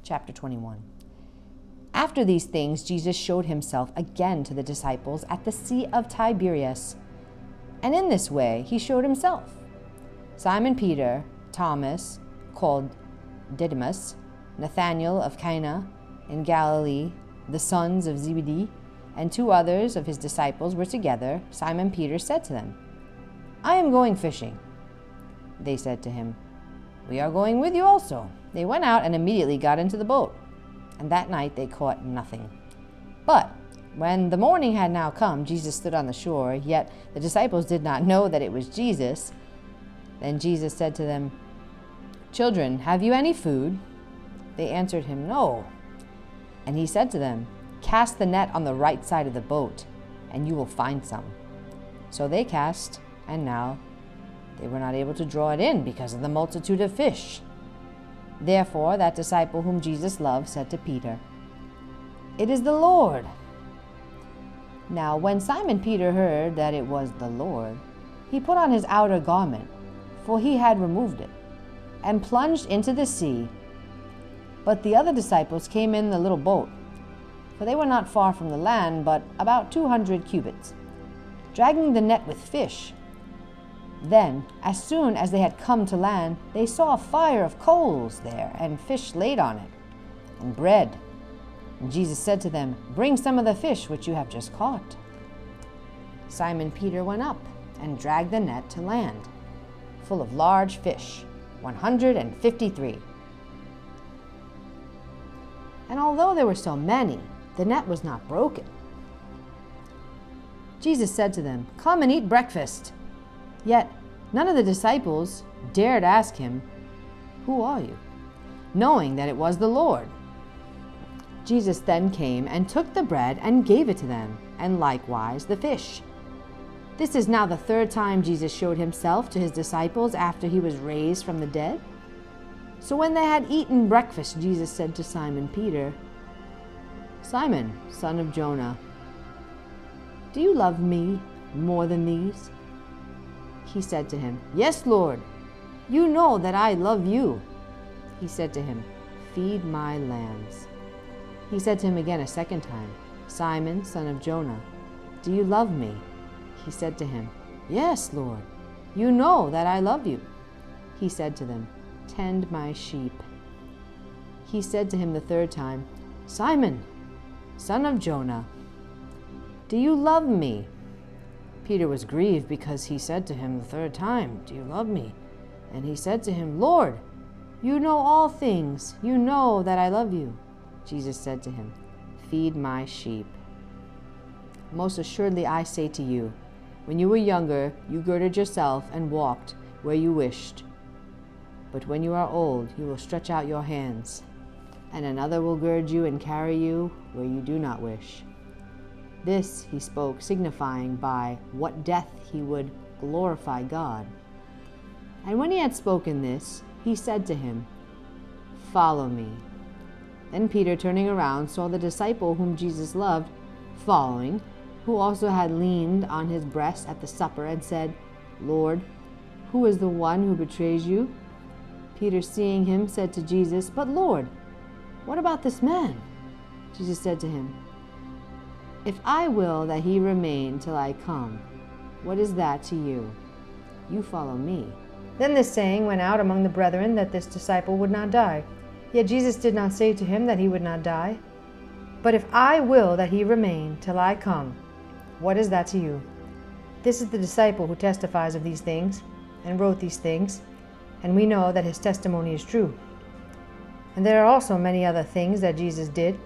Chapter 21. After these things, Jesus showed himself again to the disciples at the Sea of Tiberias. And in this way he showed himself: Simon Peter, Thomas, called Didymus, Nathanael of Cana in Galilee, the sons of Zebedee, and 2 others of his disciples were together. Simon Peter said to them, "I am going fishing." They said to him, "We are going with you also." They went out and immediately got into the boat, and that night they caught nothing. But when the morning had now come, Jesus stood on the shore, yet the disciples did not know that it was Jesus. Then Jesus said to them, "Children, have you any food?" They answered him, "No." And he said to them, "Cast the net on the right side of the boat, and you will find some." So they cast, and now they were not able to draw it in because of the multitude of fish. Therefore that disciple whom Jesus loved said to Peter, "It is the Lord." Now when Simon Peter heard that it was the Lord, he put on his outer garment, for he had removed it, and plunged into the sea. But the other disciples came in the little boat, for they were not far from the land, but about 200 cubits, dragging the net with fish. Then, as soon as they had come to land, they saw a fire of coals there, and fish laid on it, and bread. And Jesus said to them, "Bring some of the fish which you have just caught." Simon Peter went up and dragged the net to land, full of large fish, 153. And although there were so many, the net was not broken. Jesus said to them, "Come and eat breakfast." Yet none of the disciples dared ask him, "Who are you?" knowing that it was the Lord. Jesus then came and took the bread and gave it to them, and likewise the fish. This is now the 3rd time Jesus showed himself to his disciples after he was raised from the dead. So when they had eaten breakfast, Jesus said to Simon Peter, "Simon, son of Jonah, do you love me more than these?" He said to him, "Yes, Lord, you know that I love you." He said to him, "Feed my lambs." He said to him again a 2nd time, "Simon, son of Jonah, do you love me?" He said to him, "Yes, Lord, you know that I love you." He said to them, "Tend my sheep." He said to him the 3rd time, "Simon, son of Jonah, do you love me?" Peter was grieved because he said to him the 3rd time, "Do you love me?" And he said to him, "Lord, you know all things. You know that I love you." Jesus said to him, "Feed my sheep. Most assuredly I say to you, when you were younger, you girded yourself and walked where you wished. But when you are old, you will stretch out your hands, and another will gird you and carry you where you do not wish." This he spoke, signifying by what death he would glorify God. And when he had spoken this, he said to him, "Follow me." Then Peter, turning around, saw the disciple whom Jesus loved following, who also had leaned on his breast at the supper, and said, "Lord, who is the one who betrays you?" Peter, seeing him, said to Jesus, "But Lord, what about this man?" Jesus said to him, "If I will that he remain till I come, what is that to you? You follow me." Then this saying went out among the brethren, that this disciple would not die. Yet Jesus did not say to him that he would not die. "But if I will that he remain till I come, what is that to you?" This is the disciple who testifies of these things, and wrote these things, and we know that his testimony is true. And there are also many other things that Jesus did,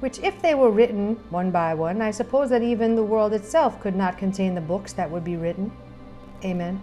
which if they were written one by one, I suppose that even the world itself could not contain the books that would be written. Amen.